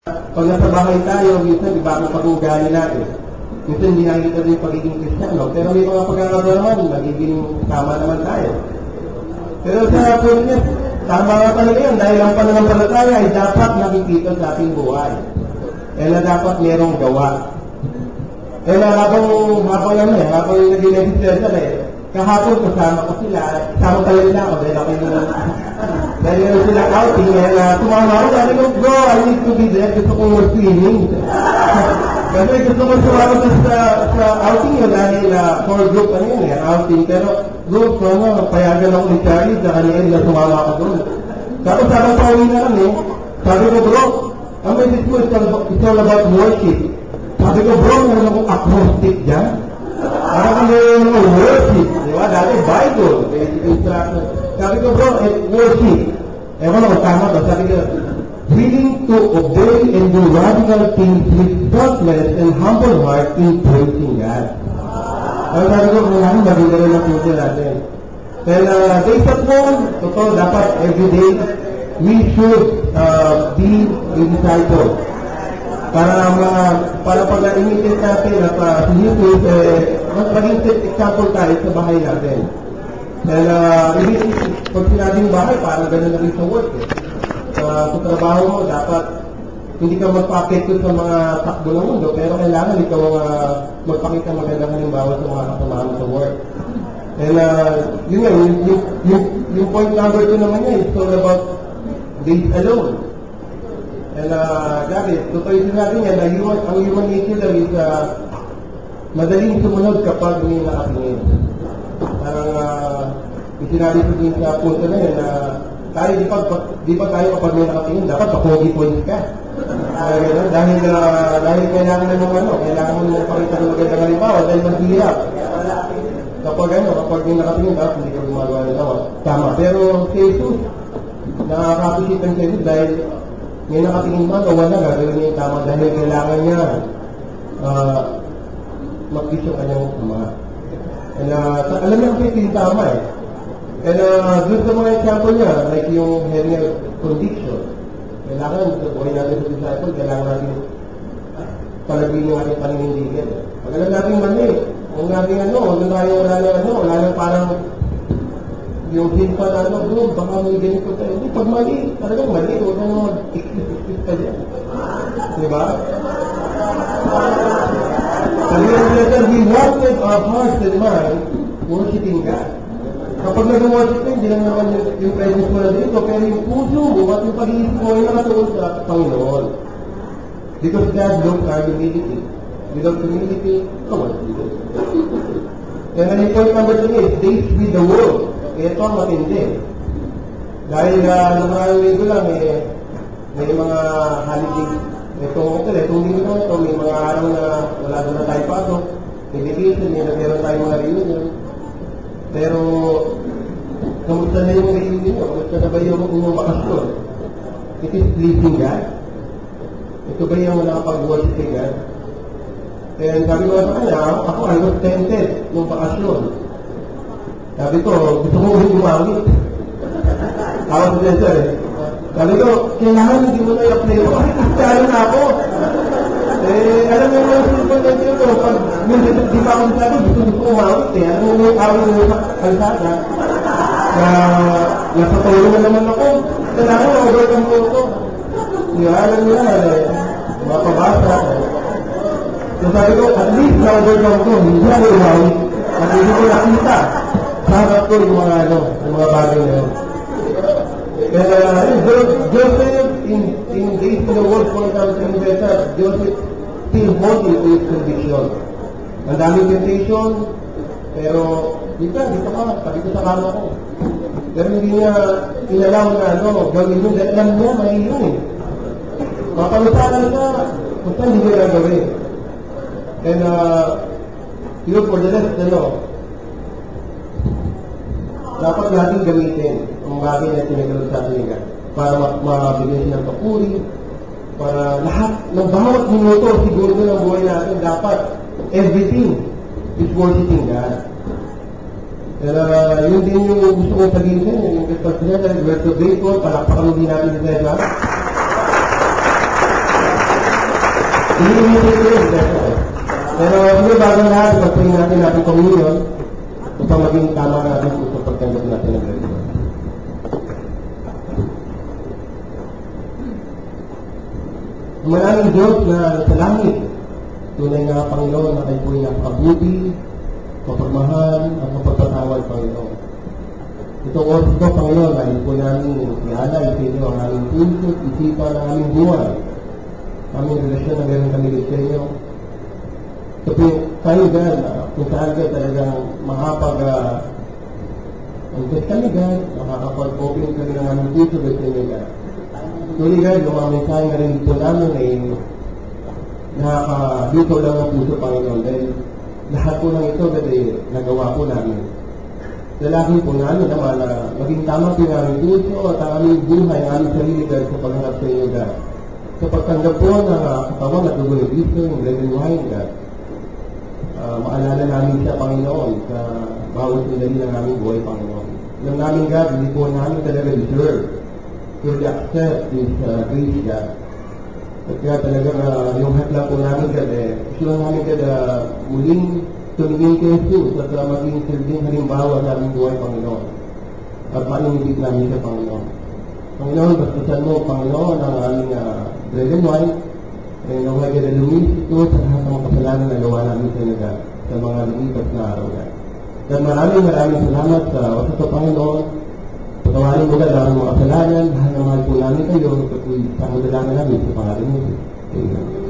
Pag nasa bahay tayo, minsan iba ang pag-uugali natin. Minsan hindi nakikita din yung pagiging Kristiyano. Pero may mga pagkakataon naman, magiging tama naman tayo. Pero sa Pilipinas, tama nga talaga yan. Dahil ang pananampalataya ay dapat nakikita sa ating buhay. Kaya na dapat merong gawa. Kaya na habang nag-legislation kahapon kasama ko sila, kasama tayo nila ako dahil ako sila outing, tumama ako, sabi ko, bro, I need to be there, gusto kong swimming. Kasi gusto ko sumama sa outing yun, dahil for group, outing, pero group, payagan ako ni Charlie, sa kanila na sumama ako doon. Tapos habang pauwi na kami, sabi ko, bro, ang message mo, it's all about worship. Sabi ko, bro, meron akong acrostic dyan. Parang kung meron akong worship. Diba? Dati Bible, basic instruction. Sabi ko, bro, worship. Ewan ako, tama to. Sabi ko, willing to obey and do radical things with thoughtless and humble heart in praising God. Sabi ko, kailangan maganda rin ang puso natin. Then, based at home, totoo, dapat everyday, we should be a disciple. Para pag na-imitate natin at sinipis, mas maging example tayo sa bahay natin. And pag sinabing bahay, parang gano'n na rin sa work. Sa trabaho mo, dapat hindi ka magpa-apekto sa mga takbo ng mundo, pero kailangan ikaw magpakita magandang halimbawa sa mga kasamahan sa work. And yun nga, yung point number 2 naman niya, it's all about days alone. And Gary, totoo yung sinabi niya na ang human nature is madaling sumunod kapag may nakatingin. Parang sinabi ko din sa punto na yun na tayo, di pa tayo kapag may nakatingin, dapat pa-pogi points ka. Dahil kailangan na kailangan mo pakita ng magandang halimbawa dahil maghihirap. Kapag may nakatingin, dapat hindi ka gumagawa ng tawa. Tama. Pero si Jesus, nakakapisipan sa Jesus dahil may nakatingin ba, wala gagawin niya yung tama dahil kailangan niya mag-kiss yung kanyang ama. And alam niya kasi yung tama eh. And doon sa mga example niya, like yung hernia condition, kailangan sa buhay natin sa disciple, kailangan natin palagin yung ating paninindigan. Pag alam natin mali, kung natin wala nang parang yung hinpa na doon, baka may ganito tayo. Hindi, pag mali, talagang mali, huwag na mag-excuse ka dyan. Diba? Sabi nga sila, we wanted our hearts and mind worshiping God. Kapag nag-worship ka, hindi lang naman yung presence mo na dito, pero yung puso mo at yung pag-iisip mo ay nakatuon sa Panginoon. Because God loves our humility. Without humility, no one will. Kaya nga yung point number 2 is, days with the world. Ito ang matindi. Dahil nakarang linggo lang, may mga holiday. Itong linggo na ito, may mga araw na wala na tayo pasok. May vacation, meron tayo mga reunion. Pero, kamusta na yung reunion? Kamusta na ba yung bakasyon? It is pleasing God. Ito ba yung nakapag-worship kay God? And sabi ko sa kanya, ako I was tempted ng bakasyon. Sabi ko, gusto ko rin gumamit. Tawag ko din sir. Sabi ko, kailangan hindi mo na i-apply ko. Kasi kristyano na ako. Alam mo yung simple na ito, pag di pa ako sabi, gusto ko gumamit. Alam mo yung awin mo sa kalsada. Nasa tulong na naman ako. Kailangan na overcome ko ito. Alam mo yan, mapabasa. So sabi ko, at least na-overcome ko, hindi ako gumamit. At hindi ko nakita. Sarap ko yung mga bagay na yun. Joseph, in days in the world, for example, Joseph still holding to his conviction. Ang daming temptation, pero dito ka, sabi ko sa kama ko. Pero hindi niya inalaw na gawin yun, dahil alam niya, mali yun eh. Mapalusakan siya, basta hindi niya gagawin. And, yun, for the rest, dapat natin gamitin ang bagay na tinagalo sa atin para mabigyan siya ng papuri, para lahat ng bawat minuto siguro ng buhay natin dapat everything is worshiping God. Yun din yung gusto kong sabihin sa inyo, yung Pastor Cesar, we're so grateful, palakpakan din natin si Cesar. Iniinitin ko yun. Pero hindi bago lahat, pag-pray natin natin communion, upang maging tama natin sa pagtanggap natin ng Kristo. Maraming Diyos na sa langit, tunay nga Panginoon na kayo po'y napakabuti, mapagmahal, at mapagpatawad, Panginoon. Itong oras ito, Panginoon, ay po namin ialay sa inyo ang aming puso, isipan ng aming buhay, aming relasyon na meron kami sa inyo. Kasi kayo gan, kung saan ka talagang makapag-invest kami gan, makakapag-open kami ng aming puso sa inyo gan. Tuloy gan, yung mga mensahe na rin dito namin ay nakakadito lang ang puso, Panginoon, dahil lahat po ng ito dahil nagawa po namin. Lalaki po namin naman na maging tama po yung aming puso at ang aming buhay, ang aming sarili dahil sa paghanap sa inyo gan. Sa pagtanggap po ng katawan at dugo ng Kristo, yung bread and wine gan. Maalala namin siya, Panginoon, sa bawat sandali ng aming buhay, Panginoon. Yung namin, God, hindi po namin talaga deserve to accept this grace, God. At kaya talagang yung hatla po namin, God, gusto lang namin, God, muling tumingin kay Jesus at maging silbing halimbawa sa aming buhay, Panginoon. At mainibig namin siya, Panginoon. Panginoon, bastasan mo, Panginoon, ang aming bread and wine. Ay naway ka na lumis ito sa lahat ng kasalanan na gawa namin sa inyo sa mga lumipas na araw na. Dan maraming salamat sa oras sa Panginoon. Patawarin mo ka ang mga kasalanan, mahal na mahal po namin kayo, at sa madalaman namin sa pangalan mo. Amen.